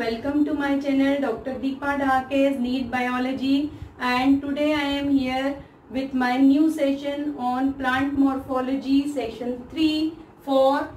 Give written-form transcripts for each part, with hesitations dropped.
welcome to my channel Dr. Deepa Dhakes NEET Biology, and today I am here with my new session on plant morphology section 3 for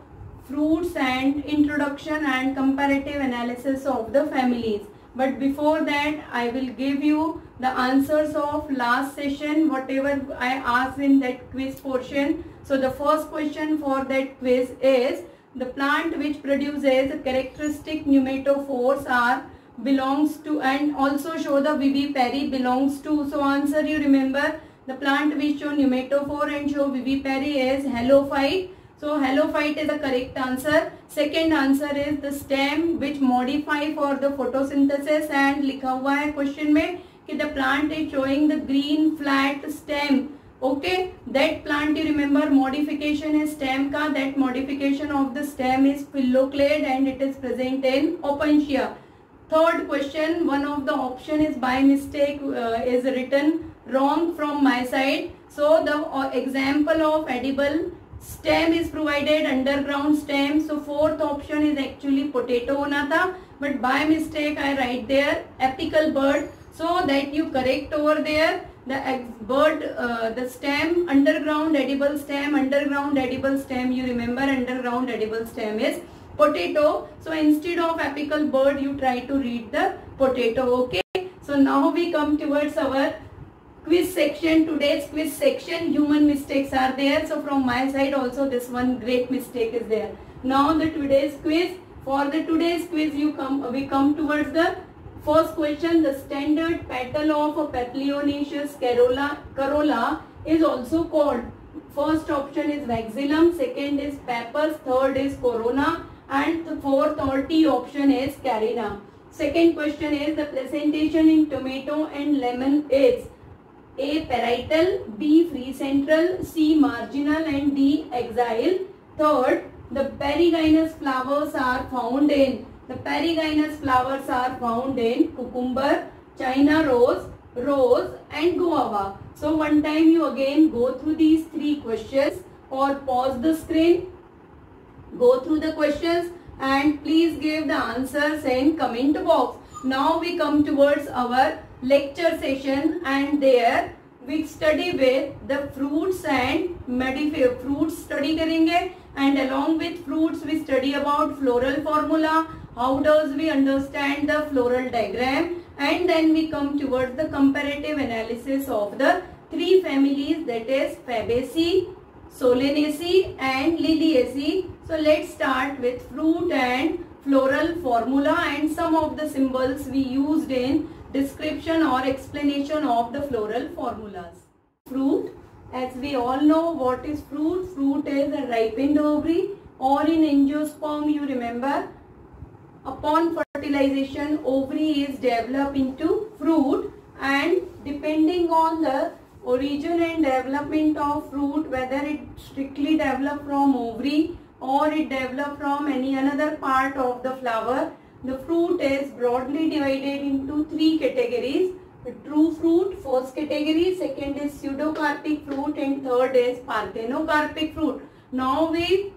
fruits and introduction and comparative analysis of the families. But before that I will give you the answers of last session, whatever I asked in that quiz portion. So the first question for that quiz is, the plant which produces characteristic nematophores belongs to, and also show the vivipary belongs to. So answer, you remember, the plant which show nematophore and show vivipary is halophyte. So halophyte is the correct answer. Second answer is the stem which modify for the photosynthesis, and लिखा हुआ है question में कि the plant is showing the green flat stem. Okay, that plant, you remember, modification is stem ka, that modification of the stem is phylloclade and it is present in opuntia. Third question, one of the option is by mistake is written wrong from my side. So the example of edible stem is provided, underground stem. So fourth option is actually potato hona tha, but by mistake I write there apical bird. So that you correct over there. The bird, the stem, underground edible stem, you remember underground edible stem is potato. So instead of apical bird you try to read the potato. Okay, so now we come towards our quiz section. Today's quiz section, human mistakes are there. So from my side also this one great mistake is there. Now the today's quiz, for the today's quiz we come towards the first question. The standard petal of a Papilionaceous corolla is also called. First option is vexillum, second is pappus, third is corona, and the fourth or T option is carina. Second question is, the presentation in tomato and lemon is A. parietal, B. free central, C. marginal, and D. axile. Third, the perigynous flowers are found in cucumber, China rose and guava. So one time you again go through these three questions, or pause the screen, go through the questions and please give the answers in comment box. Now we come towards our lecture session, and there we study with the fruits and fruits study करेंगे, and along with fruits we study about floral formula, how does we understand the floral diagram, and then we come towards the comparative analysis of the three families, that is Fabaceae, Solanaceae and Liliaceae. So let's start with fruit and floral formula and some of the symbols we used in description or explanation of the floral formulas. Fruit, as we all know what is fruit. Fruit is a ripened ovary, or in angiosperm, you remember, upon fertilization ovary is developed into fruit, and depending on the origin and development of fruit, whether it strictly developed from ovary or it developed from any another part of the flower, the fruit is broadly divided into three categories. The true fruit, first category, second is pseudocarpic fruit, and third is parthenocarpic fruit. Now we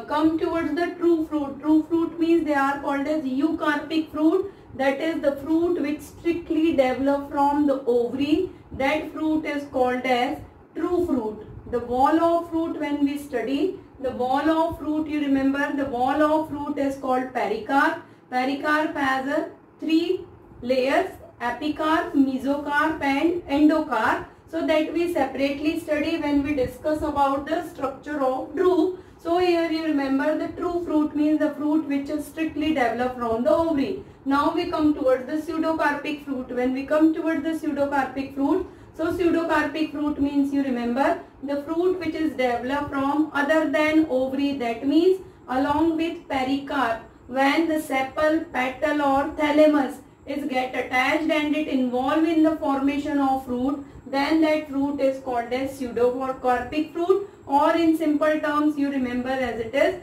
come towards the true fruit. True fruit means they are called as eucarpic fruit, that is the fruit which strictly develop from the ovary. That fruit is called as true fruit. The wall of fruit, when we study the wall of fruit, you remember the wall of fruit is called pericarp. Pericarp has three layers: epicarp, mesocarp and endocarp. So that we separately study when we discuss about the structure of drupe. So here you remember the true fruit means the fruit which is strictly developed from the ovary. Now we come towards the pseudocarpic fruit. When we come towards the pseudocarpic fruit, so pseudocarpic fruit means, you remember, the fruit which is developed from other than ovary. That means along with pericarp, when the sepal, petal or thalamus is get attached and it involved in the formation of fruit, then that fruit is called as pseudocarpic fruit, or in simple terms you remember as it is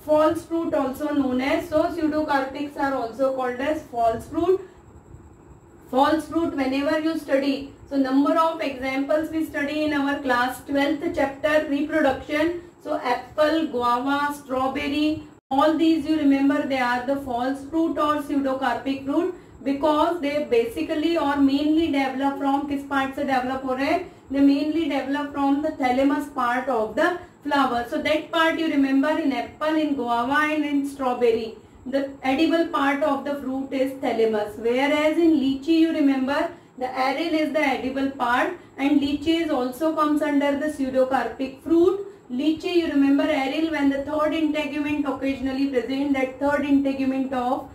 false fruit also known as. So pseudocarpics are also called as false fruit. False fruit whenever you study, so number of examples we study in our class 12th chapter reproduction. So apple, guava, strawberry, All these you remember they are the false fruit or pseudocarpic fruit because they basically or mainly develop from किस part से develop हो रहे हैं? They mainly develop from the thalamus part of the flower. So that part you remember in apple, in guava and in strawberry. The edible part of the fruit is thalamus. Whereas in lychee you remember the aril is the edible part and lychee is also comes under the pseudocarpic fruit. Lychee you remember aril when the third integument occasionally present, that third integument of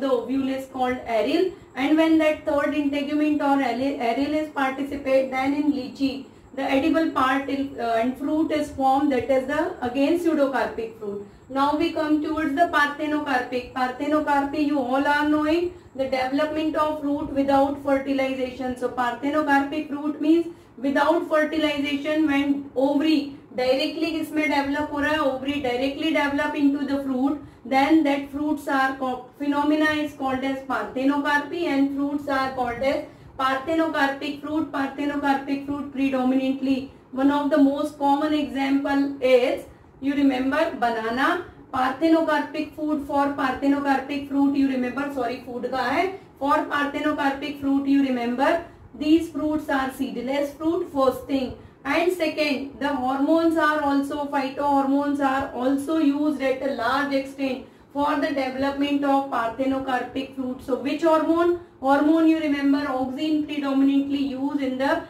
the ovule is called aril, and when that third integument or aril is participate, then in lychee the edible part and fruit is formed, that is the again pseudocarpic fruit. Now we come towards the parthenocarpic. Parthenocarpy you all are knowing, the development of fruit without fertilization. So parthenocarpic fruit means without fertilization, when ovary directly किसमें develop हो रहा है, ovary directly develop into the fruit, then that fruits are phenomena is called as parthenocarpy and fruits are called as parthenocarpic fruit. Parthenocarpic fruit predominantly, one of the most common example is you remember banana. Parthenocarpic food for parthenocarpic fruit you remember, sorry food का है, for parthenocarpic fruit you remember these fruits are seedless fruit, first thing. And second, the hormones are also, phytohormones are also used at a large extent for the development of parthenocarpic fruit. So which hormone? Hormone you remember auxin predominantly used in the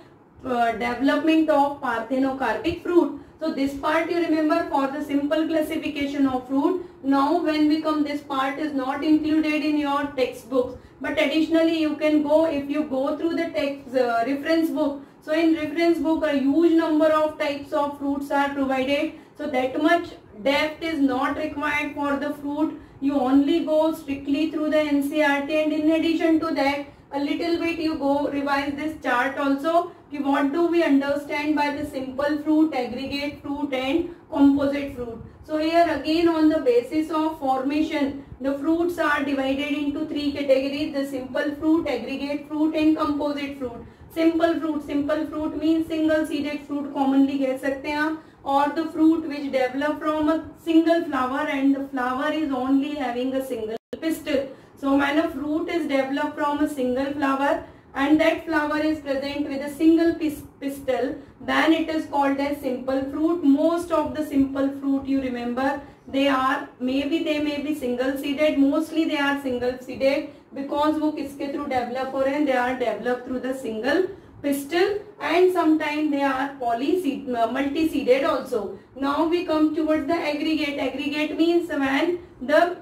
development of parthenocarpic fruit. So this part you remember for the simple classification of fruit. Now when we come, this part is not included in your textbooks, but additionally you can go, if you go through the text reference book. So in reference book a huge number of types of fruits are provided. So that much depth is not required for the fruit. You only go strictly through the NCERT, and in addition to that a little bit you go revise this chart also. What do we understand by the simple fruit, aggregate fruit and composite fruit? So here again on the basis of formation, the fruits are divided into three categories: the simple fruit, aggregate fruit and composite fruit. Simple fruit means single seeded fruit commonly कह सकते हैं आप, or the fruit which develop from a single flower and the flower is only having a single pistil. So when a fruit is developed from a single flower and that flower is present with a single pistil, then it is called as simple fruit. Most of the simple fruit you remember they may be single seeded, mostly they are single seeded because वो किसके through develop हो रहे हैं, they are developed through the single pistil, and sometimes they are multi-seeded also. Now we come towards the aggregate. Aggregate means when the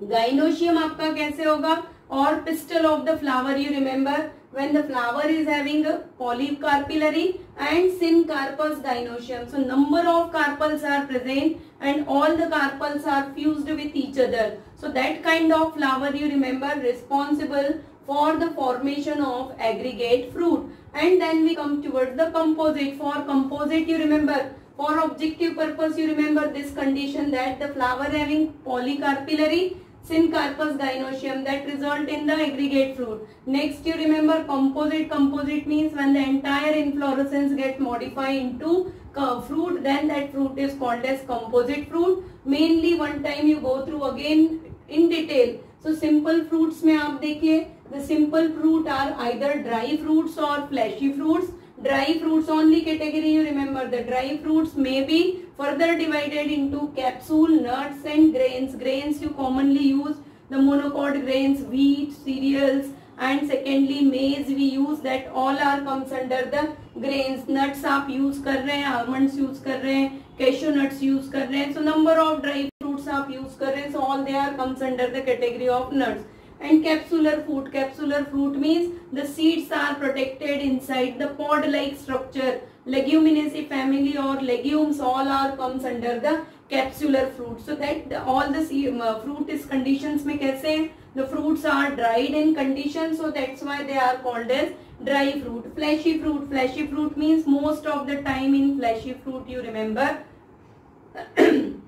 gynoecium आपका कैसे होगा और pistil of the flower you remember when the flower is having a polycarpillary and syncarpous gynoecium. So number of carpels are present and all the carpels are fused with each other. So that kind of flower you remember responsible for the formation of aggregate fruit. And then we come towards the composite. For composite you remember, for objective purpose you remember this condition that the flower having polycarpillary syncarpous gynoecium that result in the aggregate fruit. Next you remember composite. Composite means when the entire inflorescence get modified into fruit, then that fruit is called as composite fruit. Mainly one time you go through again in detail. So simple fruits में आप देखिए, the simple fruit are either dry fruits or fleshy fruits. Dry fruits only category you remember, the dry fruits may be further divided into capsule, nuts and grains. Grains you commonly use the monocot grains, wheat, cereals, and secondly maize we use, that all are comes under the grains. Nuts आप use कर रहे हैं, almonds use कर रहे हैं, cashew nuts use कर रहे हैं. So number of dry fruits आप use कर रहे हैं, so all they are comes under the category of nuts. And capsular fruit. Capsular fruit means the seeds are protected inside the pod-like structure. Leguminaceae family or legumes all are comes under the capsular fruit. So that all the fruit is conditions में कैसे हैं? The fruits are dried in condition, so that's why they are called as dry fruit. Fleshy fruit. Fleshy fruit means most of the time in fleshy fruit you remember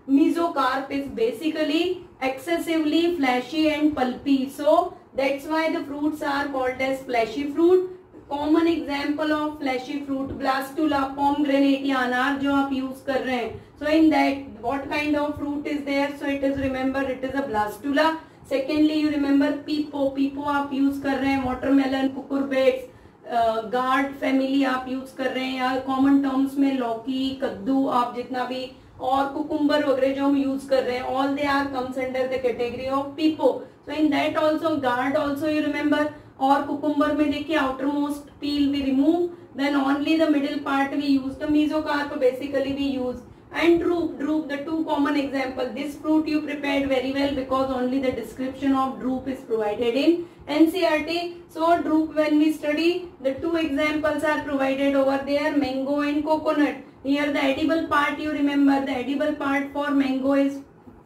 mesocarp is basically excessively fleshy and pulpy, so that's why the fruits are called as fleshy fruit. Common example of fleshy fruit, blastula, pomegranate या अनार जो आप use कर रहे हैं. So in that what kind of fruit is there? So it is, remember, it is a blastula. Secondly you remember pepo, pepo आप use कर रहे हैं. वाटरमेलन, कुकुरबेट्स, गार्ड फैमिली आप यूज कर रहे हैं, या कॉमन टर्म्स में लौकी, कद्दू, आप जितना भी, और कुकुम्बर वगैरह जो हम यूज कर रहे हैं, all they are comes under the category of pepo. So in that also gourd also you remember. और कुकुम्बर में देखिए outermost peel we remove, then only the middle part we use. The mesocarp basically we use. And drupe, the two common example. This fruit you prepared very well because only the description of drupe is provided in NCERT. So drupe, when we study, the two examples are provided over there, mango and coconut. Here the edible part, you remember, the edible part for mango is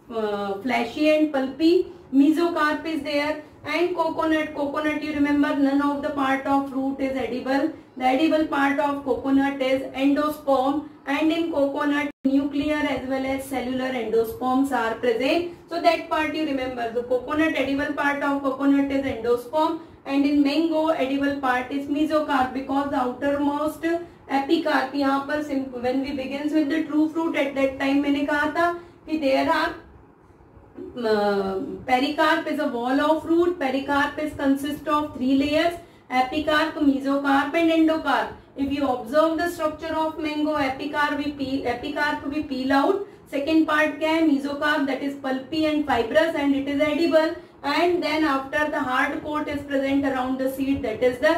fleshy and pulpy. Mesocarp is there. And coconut you remember, none of the part of fruit is edible. The edible part of coconut is endosperm, and in coconut nuclear as well as cellular endosperms are present. So that part you remember. The coconut, edible part of coconut is endosperm, and in mango edible part is mesocarp because the outermost epicarp. यहाँ पर when we begins with the true fruit, at that time मैंने कहा था कि there are pericarp is a wall of fruit. Pericarp is consist of 3 layers: epicarp, mesocarp and endocarp. If you observe the structure of mango, epicarp we peel out. Second part क्या है? Mesocarp, that is pulpy and fibrous and it is edible. And then after the hard coat is present around the seed, that is the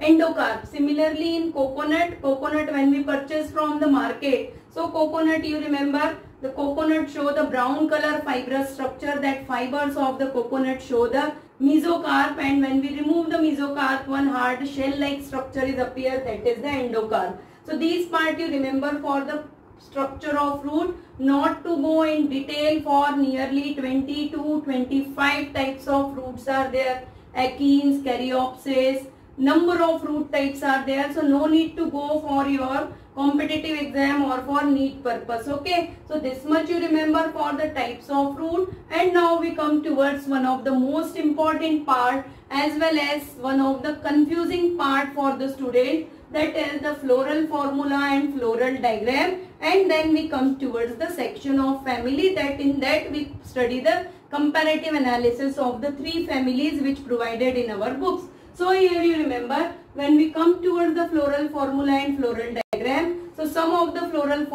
endocarp. Similarly in coconut when we purchase from the market, so coconut you remember, the coconut show the brown color fibrous structure, that fibers of the coconut show the mesocarp, and when we remove the mesocarp, one hard shell like structure is appear, that is the endocarp. So these part you remember for the structure of fruit. Not to go in detail, for nearly 20 to 25 types of fruits are there. Achenes, caryopsis, number of fruit types are there, so no need to go for your competitive exam or for NEET purpose. Okay, so this much you remember for the types of fruit. And now we come towards one of the most important part as well as one of the confusing part for the student, that is the floral formula and floral diagram. And then we come towards the section of family, that in that we study the comparative analysis of the 3 families which provided in our books. So here you remember, when we come towards the floral formula and floral diagram, so some of the floral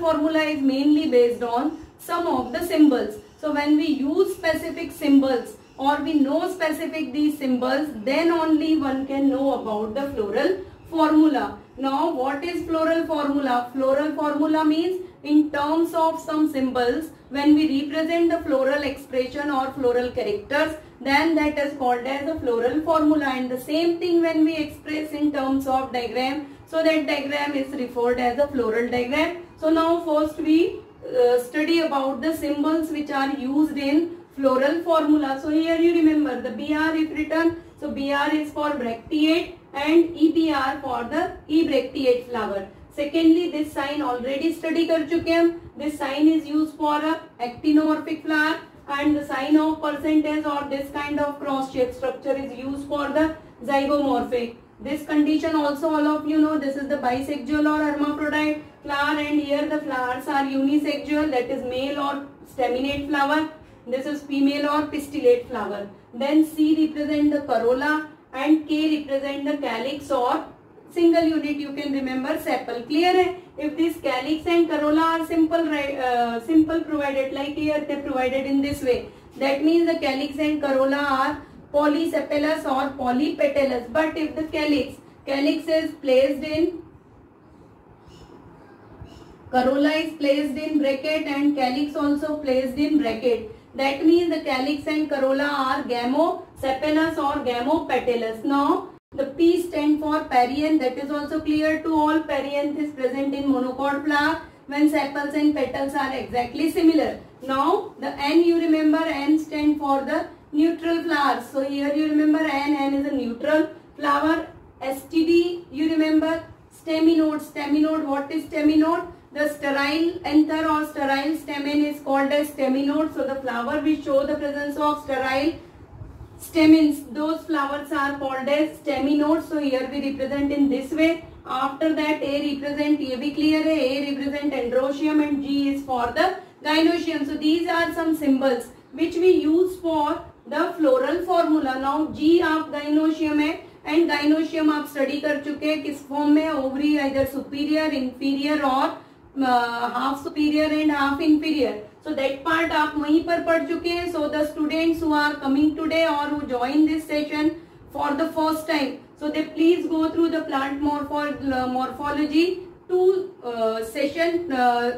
formula is mainly based on some of the symbols. So when we use specific symbols or we know specific these symbols, then only one can know about the floral formula. Now what is floral formula? Floral formula means in terms of some symbols, when we represent the floral expression or floral characters, then that is called as the floral formula. And the same thing when we express in terms of diagram, so that diagram is referred as a floral diagram. So now first we study about the symbols which are used in floral formula. So here you remember the BR if written, so BR is for bracteate and EBR for the ebracteate flower. Secondly, this sign already study कर चुके हम. This sign is used for a actinomorphic flower, and the sign of percentage or this kind of cross shape structure is used for the zygomorphic. This condition also all of you know, this is the bisexual or hermaphrodite flower, and here the flowers are unisexual, that is male or staminate flower. This is female or pistillate flower. Then C represent the corolla and K represent the calyx or single unit, you can remember sepal. Clear hai? If this calyx and corolla are simple provided, like here they provided in this way, that means the calyx and corolla are polysepalous or polypetalous. But if the calyx is placed in, corolla is placed in bracket and calyx also placed in bracket, that means the calyx and corolla are gamosepalous or gamopetalous. Now the P stand for perianth, that is also clear to all. Perianth is present in monocot flower when sepals and petals are exactly similar. Now the N you remember, N stand for the neutral flowers. So here you remember N is a neutral flower. STD you remember, staminode. What is staminode? The sterile anther or sterile stamen is called as staminode. So the flower will show the presence of sterile stamens. Those flowers are called as staminodes. So here we represent in this way. After that A represent, ये भी clear है, A represent androecium and G is for the gynoecium. So these are some symbols which we use for the floral formula. Now G आप gynoecium है and gynoecium आप study कर चुके हैं किस form में, ovary either superior, inferior or half superior and half inferior. So that part आप वहीं पर पढ़ चुके हैं. So the students who are coming today or who join this session for the first time, so they please go through the plant morphology 2 session.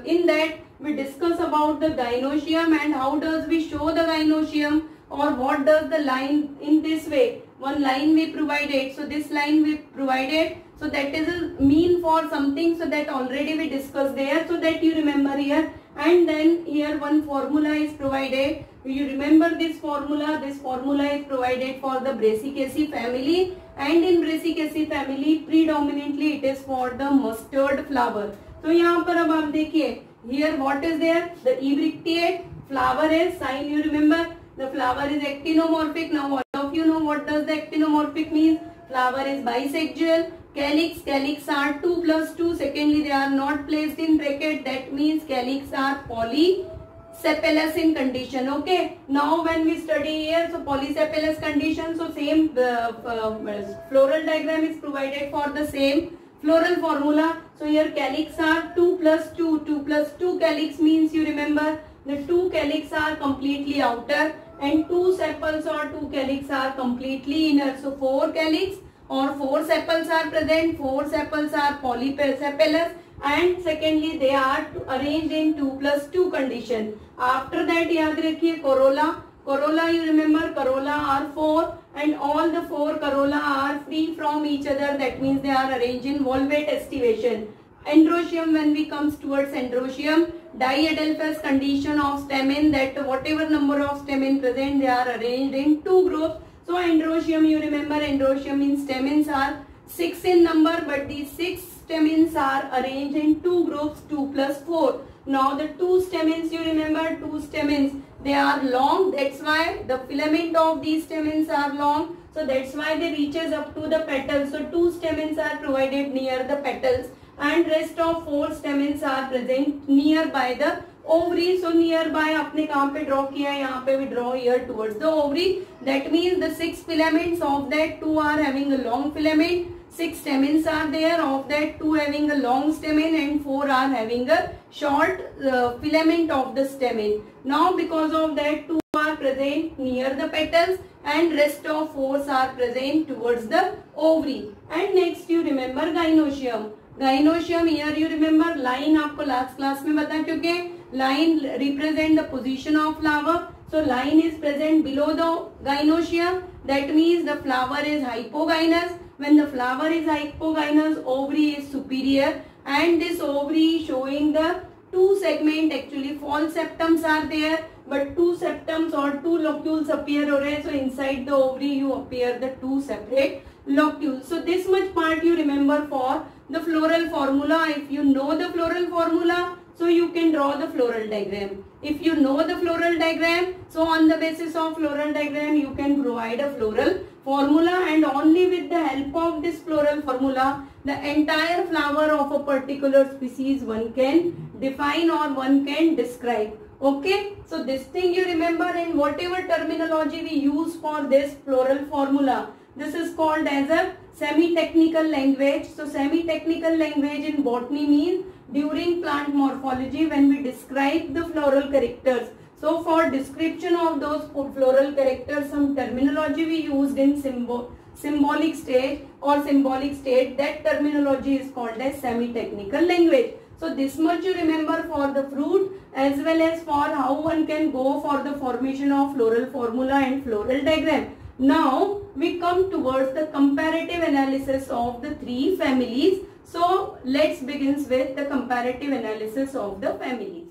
In that we discuss about the gynoecium and how does we show the gynoecium, or what does the line in this way. One line we provided, so this line we provided, so that is a mean for something, so that already we discussed there, so that you remember here. And then here one formula is provided. You remember this formula is provided for the Brassicaceae family, and in Brassicaceae family predominantly it is for the mustard flower. So यहाँ पर अब आप देखिए, here what is there, the ebrictiate flower is sign, you remember the flower is actinomorphic. Now all of you know what does the actinomorphic means. Flower is bisexual. Calyx are 2 plus 2. Secondly, they are not placed in bracket. That means calyx are polysepalous in condition. Okay. Now when we study here, so polysepalous condition. So same floral diagram is provided for the same floral formula. So here calyx are 2 plus 2. 2 plus 2 calyx means, you remember, the 2 calyx are completely outer and 2 sepals or 2 calyx are completely inner. So 4 calyx or 4 sepals are present. 4 sepals are polysepalous, and secondly they are arranged in 2 plus 2 condition. After that याद रखिए corolla. Corolla, you remember, corolla are 4 and all the 4 corolla are free from each other. That means they are arranged in volvate estivation. Androecium, when we comes towards androecium, diadelphous condition of stamen, that whatever number of stamen present, they are arranged in 2 groups. So androecium, you remember, androecium in stamens are 6 in number, but these 6 stamens are arranged in 2 groups, 2 plus 4. Now the 2 stamens, you remember, 2 stamens, they are long. That's why the filament of these stamens are long. So that's why they reaches up to the petals. So 2 stamens are provided near the petals, and rest of 4 stamens are present nearby the ovary. So nearby आपने कहाँ पे draw किया है, यहाँ पे we draw here towards the ovary. That means the 6 filaments of that 2 are having a long filament. 6 stamens are there, of that 2 having a long stamen and 4 are having a short filament of the stamen. Now because of that 2 are present near the petals and rest of 4 are present towards the ovary. And next you remember gynoecium. Gynoecium, here you remember line आपको last class में बता चुके हैं. Line represent the position of flower. So line is present below the gynoecium. That means the flower is hypogynous. When the flower is hypogynous, ovary is superior, and this ovary showing the 2 segment, actually false septums are there, but 2 septums or 2 locules appear हो रहे हैं. So inside the ovary you appear the 2 separate locules. So this much part you remember for the floral formula. If you know the floral formula, so you can draw the floral diagram. If you know the floral diagram, so on the basis of floral diagram you can provide a floral formula, and only with the help of this floral formula the entire flower of a particular species one can define or one can describe. Okay, so this thing you remember, and whatever terminology we use for this floral formula, this is called as a semi-technical language. So semi-technical language in botany means during plant morphology when we describe the floral characters. So for description of those floral characters, some terminology we used in symbolic stage or symbolic state, that terminology is called as semi-technical language. So this much you remember for the fruit as well as for how one can go for the formation of floral formula and floral diagram. Now we come towards the comparative analysis of the 3 families. So let's begin with the comparative analysis of the families.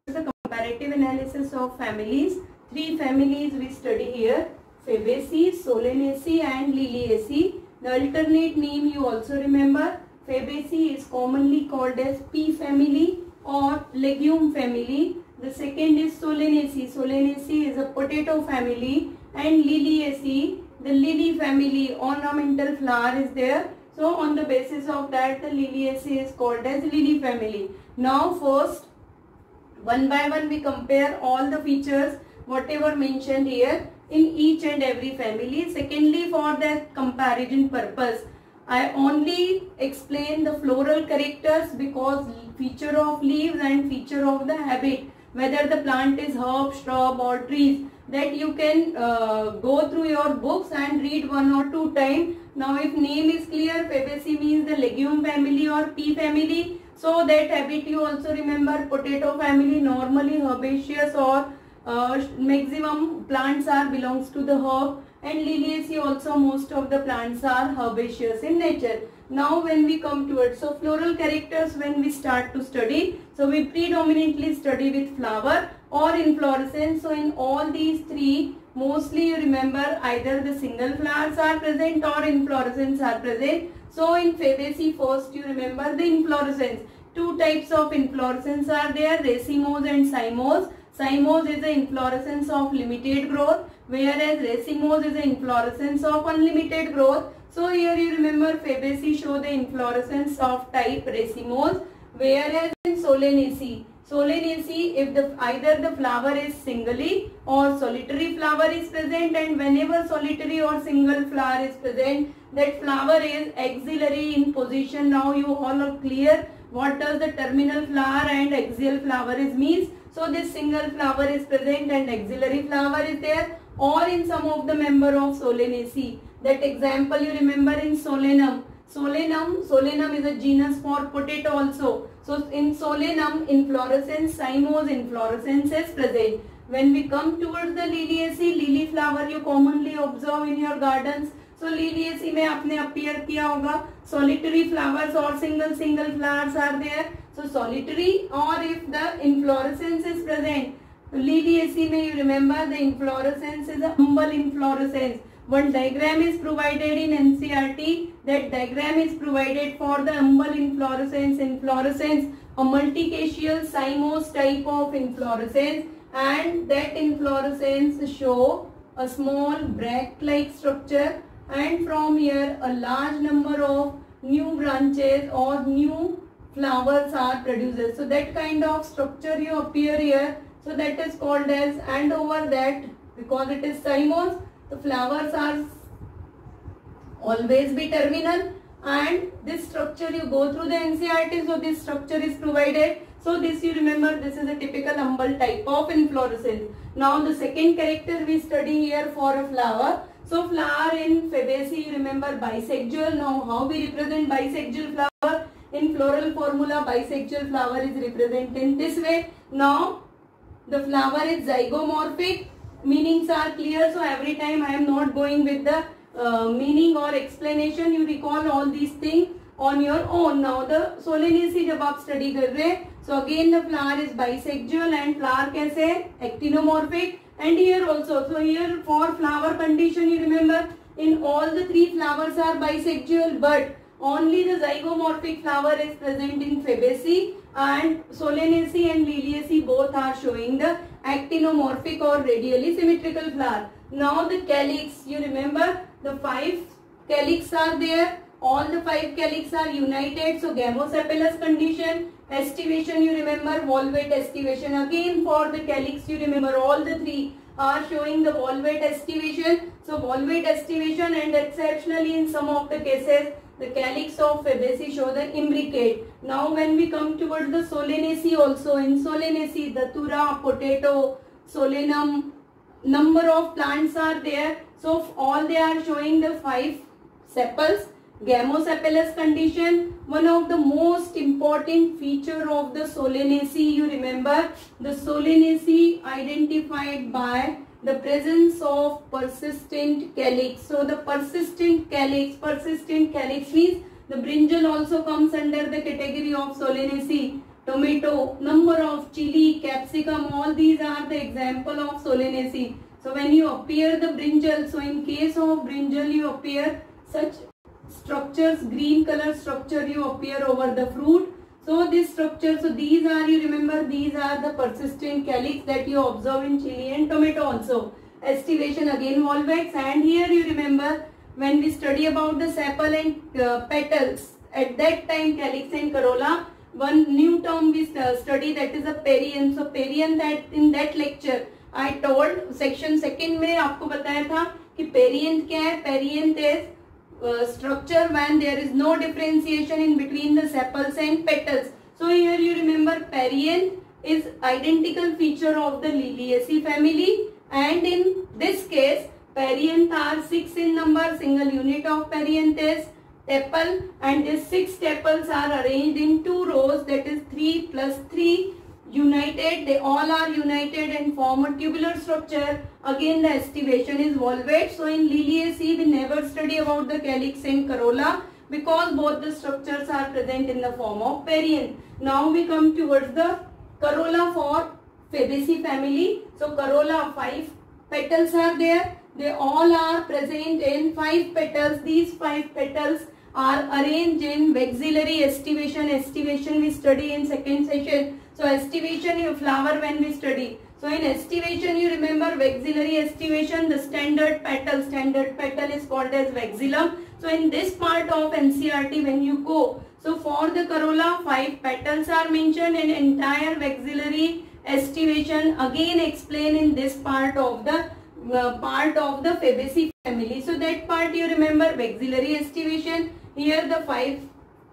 The comparative analysis of families. 3 families we study here: Fabaceae, Solanaceae and Liliaceae. The alternate name you also remember. Fabaceae is commonly called as pea family or legume family. The second is Solanaceae. Solanaceae is a potato family, and Liliaceae, the lily family ornamental flower is there. So on the basis of that, the Liliaceae is called as lily family. Now first, one by one we compare all the features whatever mentioned here in each and every family. Secondly, for that comparison purpose, I only explain the floral characters because feature of leaves and feature of the habit, whether the plant is herb, shrub or trees, that you can go through your books and read 1 or 2 times. Now if name is clear, Fabaceae means the legume family or pea family. So that habit you also remember. Potato family, normally herbaceous or maximum plants are belongs to the herb, and Liliaceae also most of the plants are herbaceous in nature. Now when we come to it, so floral characters when we start to study, so we predominantly study with flower or inflorescence. So in all these three, mostly you remember either the single flowers are present or inflorescence are present. So in Fabaceae first you remember the inflorescence. 2 types of inflorescence are there, racemose and cymose. Cymose is the inflorescence of limited growth, whereas racemose is the inflorescence of unlimited growth. So here you remember Fabaceae show the inflorescence of type racemose, whereas in Solanaceae, if either the flower is singly or solitary flower is present, and whenever solitary or single flower is present, that flower is axillary in position. Now you all are clear what does the terminal flower and axial flower is means. So this single flower is present and axillary flower is there, or in some of the member of Solanaceae. That example you remember in Solanum. Solanum is a genus for potato also. So in Solanum inflorescence, cymose inflorescence is present. When we come towards the Liliaceae, lily flower you commonly observe in your gardens. So Liliaceae में आपने appear किया होगा. Solitary flowers or single flowers are there. So solitary, or if the inflorescence is present, Liliaceae में you remember the inflorescence is a humble inflorescence. One diagram is provided in NCERT. That diagram is provided for the humble inflorescence. Inflorescence, a multicacheal cymose type of inflorescence, and that inflorescence show a small bract-like structure, and from here a large number of new branches or new flowers are produced. So that kind of structure you appear here. So that is called as, and over that, because it is cymose, the flowers are always be terminal, and this structure you go through the NCERT. So this structure is provided. So this you remember, this is a typical humble type of inflorescence. Now the second character we study here for a flower. So flower in Fabaceae you remember bisexual. Now how we represent bisexual flower? In floral formula, bisexual flower is represented in this way. Now the flower is zygomorphic. Meanings are clear, so every time I am not going with the meaning or explanation. You recall all these things on your own. Now the Solanaceae जब आप study कर रहे हैं, so again the flower is bisexual and flower कैसे है? Actinomorphic. And here also, so here for flower condition you remember in all the 3 flowers are bisexual, but only the zygomorphic flower is present in Fabaceae, and Solanaceae and Liliaceae both are showing the actinomorphic or radially symmetrical flower. Now the calyx, you remember the 5 calyx are there. All the 5 calyx are united. So gamosepalous condition. Estivation you remember volvate estivation. Again for the calyx you remember all the 3 are showing the volvate estivation. So volvate estivation, and exceptionally in some of the cases the calyx of Fabaceae show the imbricate. Now when we come towards the Solanaceae also, in Solanaceae the Datura, potato, Solanum, number of plants are there. So all they are showing the 5 sepals. Gamosepalous condition. One of the most important feature of the Solanaceae you remember, the Solanaceae identified by the presence of persistent calyx. So the persistent calyx means the brinjal also comes under the category of Solanaceae. Tomato, number of chili, capsicum, all these are the example of Solanaceae. So when you appear the brinjal, so in case of brinjal you appear such structures, green color structure you appear over the fruit. So this structure, so these are, you remember, these are the persistent calyx that you observe in chili and tomato also. estivation again volvax. And here you remember when we study about the sepal and petals, at that time calyx and corolla, one new term we study, that is a perianth. So perianth, that in that lecture I told section second में आपको बताया था कि perianth क्या है. Perianth is structure when there is no differentiation in between the sepals and petals. So here you remember perianth is identical feature of the Liliaceae family, and in this case perianth are 6 in number. Single unit of perianth is tepal, and these 6 tepals are arranged in 2 rows, that is 3 plus 3 united. They all are united and form a tubular structure. Again the estivation is volvate. So in Liliaceae we never study about the calyx and corolla because both the structures are present in the form of perianth. Now we come towards the corolla for Fabaceae family. So corolla, 5 petals are there. They all are present in 5 petals. These 5 petals are arranged in vexillary estivation. Estivation we study in second session. So estivation you flower when we study. So in estivation you remember vexillary estivation, the standard petal is called as vexillum. So in this part of NCERT when you go, so for the corolla 5 petals are mentioned, and entire vexillary estivation again explained in this part of the Fabaceae family. So that part you remember, vexillary estivation. Here the 5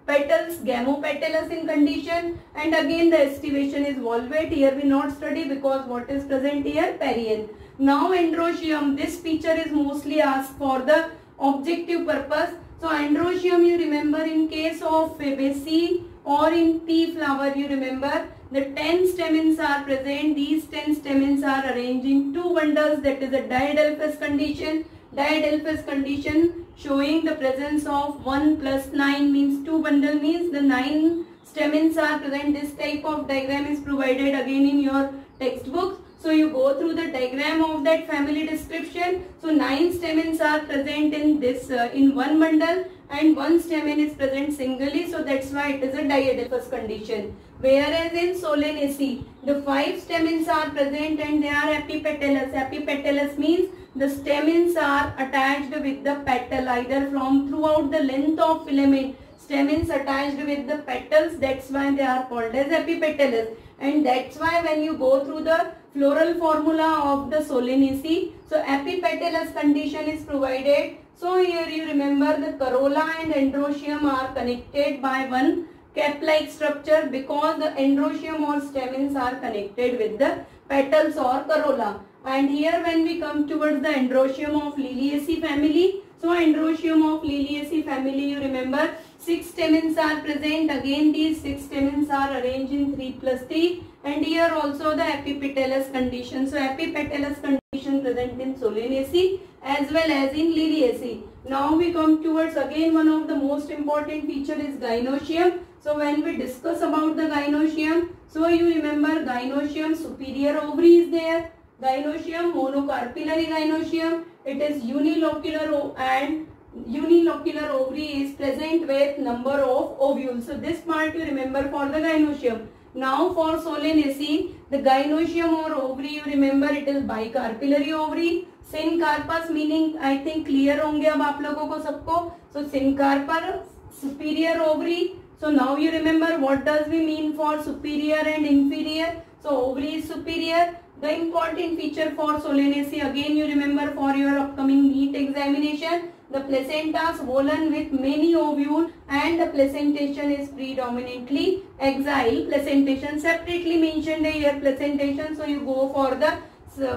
petals, gamopetalous in condition, and again the estivation is volvate. Here we not study because what is present here, perianth. Now androecium, this feature is mostly asked for the objective purpose. So androecium you remember in case of Fabaceae or in pea flower you remember the 10 stamens are present. These 10 stamens are arranged in 2 bundles, that is a diadelphous condition. Diadelphous condition showing the presence of 1 plus 9 means 2 bundle, means the 9 stamens are present. This type of diagram is provided again in your textbooks. So you go through the diagram of that family description. So 9 stamens are present in this in 1 bundle, and 1 stamen is present singly. So that's why it is a diadelphous condition. Whereas in Solanaceae, the 5 stamens are present and they are epipetalous. Epipetalous means the stamens are attached with the petal either from throughout the length of filament. Stamens attached with the petals, that's why they are called as epipetalous. And that's why when you go through the floral formula of the Solanaceae, so epipetalous condition is provided. So here you remember the corolla and androecium are connected by one cap-like structure because the androecium or stamens are connected with the petals or corolla. And here when we come towards the androecium of Liliaceae family, so androecium of Liliaceae family you remember 6 stamens are present. Again these 6 stamens are arranged in 3 plus 3, and here also the epipetalous condition. So epipetalous condition present in Solanaceae as well as in Liliaceae. Now we come towards again one of the most important feature is gynoecium. So when we discuss about the gynoecium, so you remember gynoecium superior ovary is there. Gynoecium, monocarpillary gynoecium, it is unilocular and unilocular ovary is present with number of ovules. So this part you remember for the gynoecium. Now for Solanaceae, the gynoecium or ovary you remember it is bicarpillary ovary. Syncarpus meaning I think clear होंगे अब आप लोगों को सबको. So syncarpus superior ovary. So now you remember what does we mean for superior and inferior. So ovary is superior. The important feature for Solanaceae again you remember for your upcoming NEET examination, the placenta swollen with many ovules and the placentation is predominantly axile placentation. Separately mentioned here placentation, so you go for the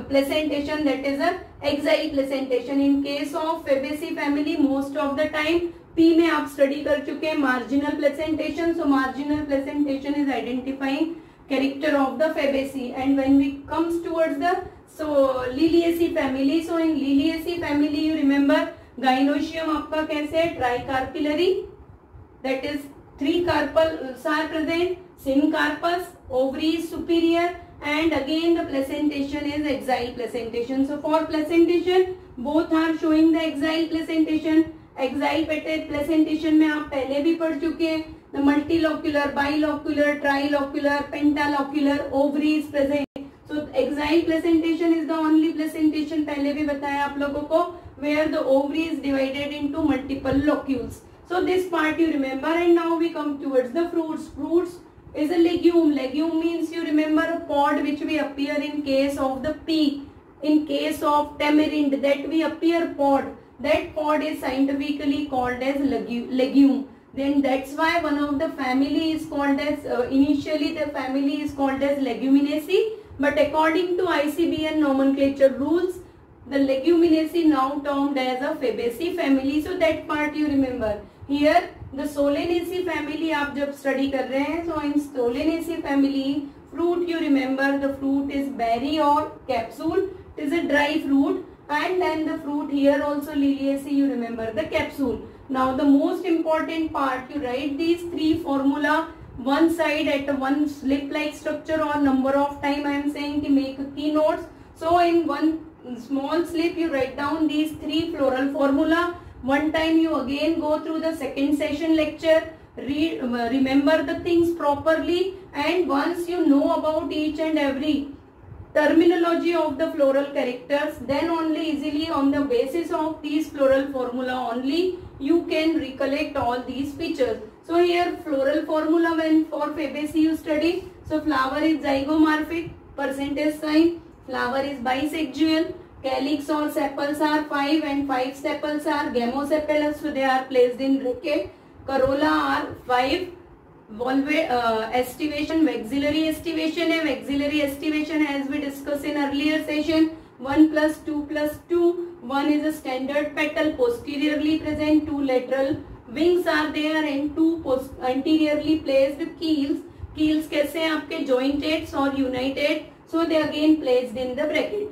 placentation, that is a axile placentation. In case of Fabaceae family most of the time P में आप study कर चुके हैं marginal placentation. So marginal placentation is identifying character of the Fabaceae. And when we comes towards the Liliaceae family, so in Liliaceae family you remember gynoecium आपका कैसे है, tricarpillary, that is 3 carpels are present. Syncarpus, ovary is superior, and again the placentation is axile placentation. So for placentation both are showing the axile placentation. Axile placentation में आप पहले भी पढ़ चुके हैं. The multilocular, bilocular, trilocular, pentalocular ovary is present. So exile placentation is the only placentation, पहले भी बताया आप लोगों को, where the ovary is divided into multiple locules. So this part you remember, and now we come towards the fruits. Fruits is a legume. Legume means you remember a pod which will appear in case of the pea. In case of tamarind, that will appear pod. That pod is scientifically called as legume. Then that's why one of the family is called as, initially the family is called as Leguminaceae, but according to ICBN nomenclature rules, the Leguminaceae now termed as a Fabaceae family. So that part you remember. Here the Solanaceae family आप जब study कर रहे हैं, so in Solanaceae family, fruit you remember, the fruit is berry or capsule. It is a dry fruit, and then the fruit here also Liliaceae you remember the capsule. Now the most important part, you write these three formula one side at one slip like structure, or number of time I am saying to make keynotes. So in one small slip you write down these three floral formula. One time you again go through the second session lecture, remember the things properly, and once you know about each and every terminology of the floral characters, then only easily on the basis of these floral formula only you can recollect all these features. So here floral formula when for Fabaceae you study. So flower is zygomorphic, percentage sign, flower is bisexual, calyx or sepals are 5 and 5 sepals are gamosepalous, so they are placed in bracket. Corolla are 5. Estivation, maxillary estivation है. Maxillary estivation as we discussed in earlier session, 1 plus 2 plus 2. 1 is a standard petal posteriorly present, 2 lateral wings are there, and 2 anteriorly placed keels. Keels कैसे हैं आपके jointed or united, so they again placed in the bracket.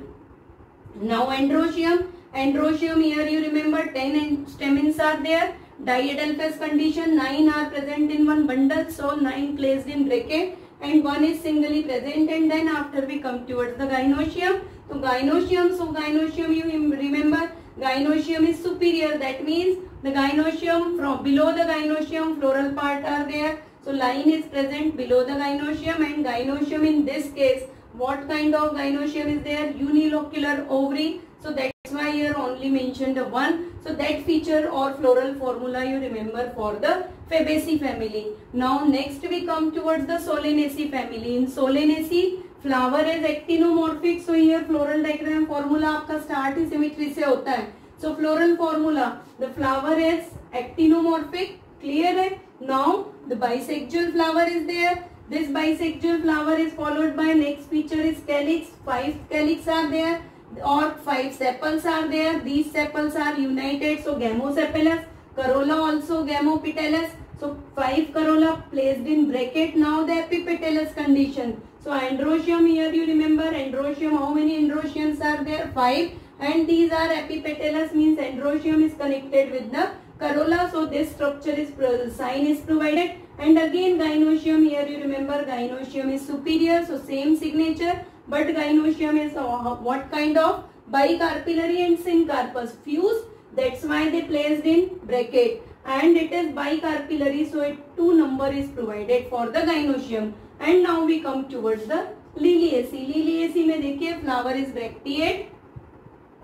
Now androecium. Androecium here you remember 10 stamens are there. Diadelphous condition, 9 are present in one bundle, so 9 placed in bracket and 1 is singly present. And then after we come towards the gynoecium. So gynoecium you remember, gynoecium is superior, that means the gynoecium from below the gynoecium floral part are there. So line is present below the gynoecium, and gynoecium in this case, what kind of gynoecium is there? Unilocular ovary. So that's why here only mentioned the one. So that feature or floral formula you remember for the Fabaceae family. Now next we come towards the Solanaceae family. In Solanaceae flower is actinomorphic. So here floral diagram formula आपका start ही symmetry से होता है. So floral formula, the flower is actinomorphic. Clear है? Now the bisexual flower is there. This bisexual flower is followed by next feature is calyx. 5 calyx are there, or 5 sepals are there. These sepals are united, so gamosepalous. Corolla also gamopetalous. So 5 corolla placed in bracket. Now the epipetalous condition. So androecium here you remember androecium. How many androeciums are there? 5. And these are epipetalous, means androecium is connected with the corolla. So this structure is sign is provided. And again gynoecium here you remember gynoecium is superior. So same signature. But gynoecium is what kind of? Bicarpillary and syncarpous, fused. That's why they placed in bracket. And it is bicarpillary, so 2 number is provided for the gynoecium. And now we come towards the Liliaceae. Liliaceae में देखिए flower is bracteate,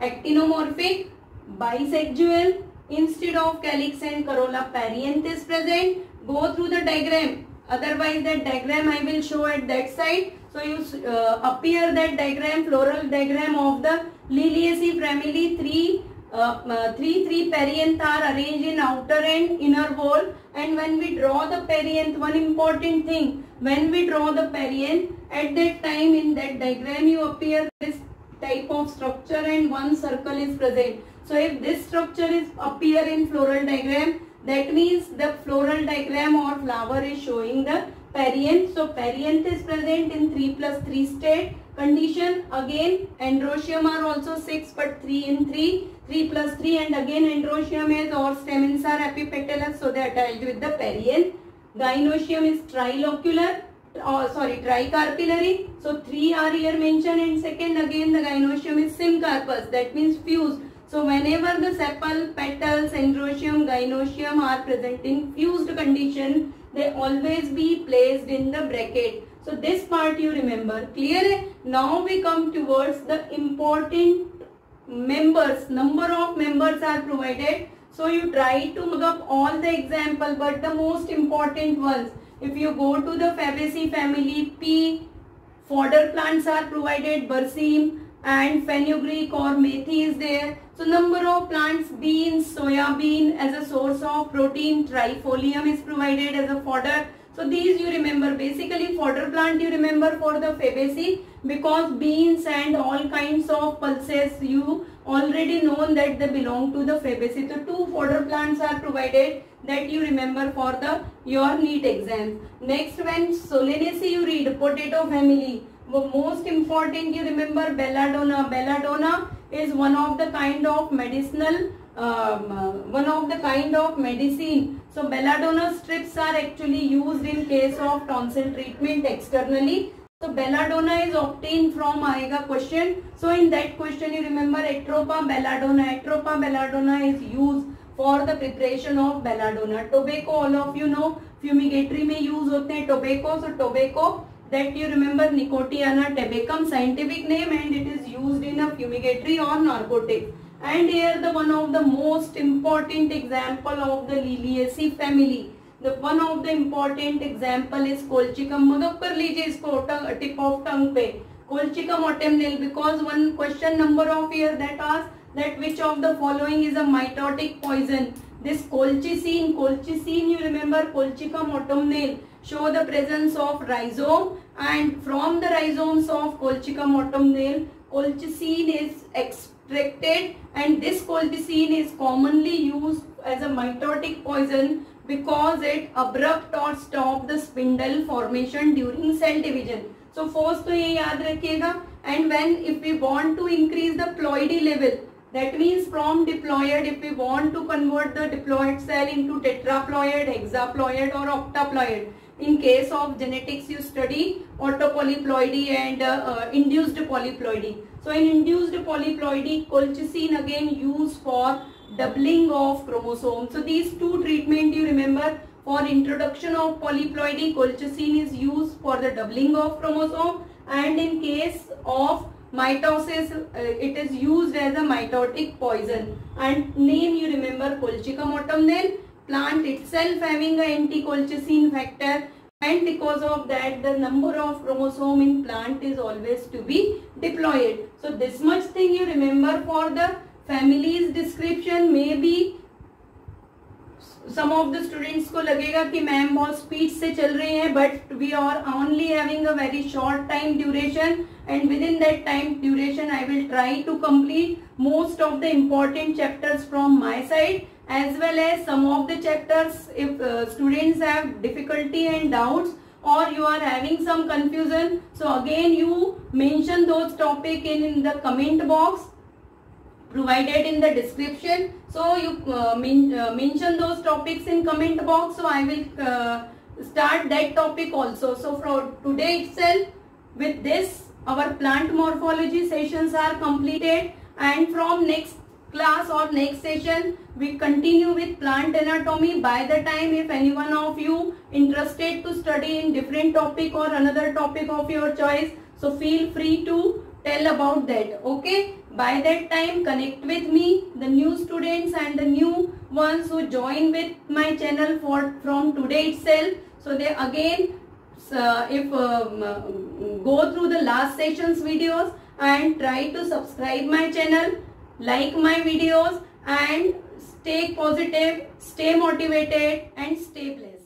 actinomorphic, bisexual. Instead of calyx and corolla, perianth is present. Go through the diagram. Otherwise that diagram I will show at that side. So you appear that diagram, floral diagram of the Liliaceae family. 3 perianth are arranged in outer and inner wall. And when we draw the perianth, one important thing, when we draw the perianth, at that time in that diagram you appear this type of structure and one circle is present. So if this structure is appear in floral diagram, that means the floral diagram or flower is showing the perianth. So perianth is present in 3 plus 3 state condition. Again androecium are also 6, but 3 in 3, 3 plus 3, and again androecium is or stamens are epipetalous, so they are attached with the perianth. Gynoecium is trilocular, tricarpillary. So 3 are here mentioned, and second again the gynoecium is syncarpous, that means fused. So whenever the sepal, petals, androecium, gynoecium are present in fused condition, they always be placed in the bracket. So this part you remember. Clear है? Now we come towards the important members. Number of members are provided. So you try to look up all the example, but the most important ones. If you go to the Fabaceae family, P fodder plants are provided, berseem and fenugreek or methi is there. So number of plants, beans, soya bean as a source of protein, trifolium is provided as a fodder. So these you remember. Basically fodder plant you remember for the Fabaceae, because beans and all kinds of pulses you already known that they belong to the Fabaceae. So 2 fodder plants are provided, that you remember for the your NEET exam. Next, when Solanaceae you read, potato family. Most important you remember belladonna. Belladonna is one of the kind of medicinal, medicine. So belladonna strips are actually used in case of tonsil treatment externally. So belladonna is obtained from aega question. So in that question you remember Atropa belladonna. Atropa belladonna is used for the preparation of belladonna. Tobacco, all of you know, fumigatory में use होते हैं tobacco. So tobacco, that you remember Nicotiana tabacum, scientific name, and it is used in a fumigatory or narcotics. And here the one of the most important example of the Liliaceae family. The one of the important example is Colchicum. मतलब कर लीजिए इसको tip of tongue पे. Colchicum autumnale, because one question number of here that asks that which of the following is a mitotic poison. This colchicine you remember, Colchicum autumnale show the presence of rhizome, and from the rhizomes of Colchicum autumnale colchicine is extracted, and this colchicine is commonly used as a mitotic poison because it abrupt or stop the spindle formation during cell division. So first तो ये याद रखिएगा. And when if we want to increase the ploidy level, that means from diploid, if we want to convert the diploid cell into tetraploid, hexaploid or octaploid. In case of genetics you study autopolyploidy and induced polyploidy. So in induced polyploidy, colchicine again used for doubling of chromosomes. So these 2 treatment you remember. For introduction of polyploidy, colchicine is used for the doubling of chromosome, and in case of mitosis it is used as a mitotic poison. And name you remember, Colchicum autumnale, plant itself having a anti-colchicine factor, and because of that the number of chromosome in plant is always to be diploid. So this much thing you remember for the families description. Maybe some of the students को लगेगा कि ma'am बहुत speed से चल रहे हैं, but we are only having a very short time duration, and within that time duration I will try to complete most of the important chapters from my side, as well as some of the chapters if students have difficulty and doubts or you are having some confusion. So again you mention those topic in the comment box provided in the description. So you mention those topics in comment box. So I will start that topic also. So from today itself, with this our plant morphology sessions are completed, and from next class or next session we continue with plant anatomy. By the time if any one of you interested to study in different topic or another topic of your choice, so feel free to tell about that. Okay, by that time connect with me, the new students and the new ones who join with my channel from today itself. So they again go through the last session's videos and try to subscribe my channel, like my videos, and stay positive, stay motivated and stay blessed.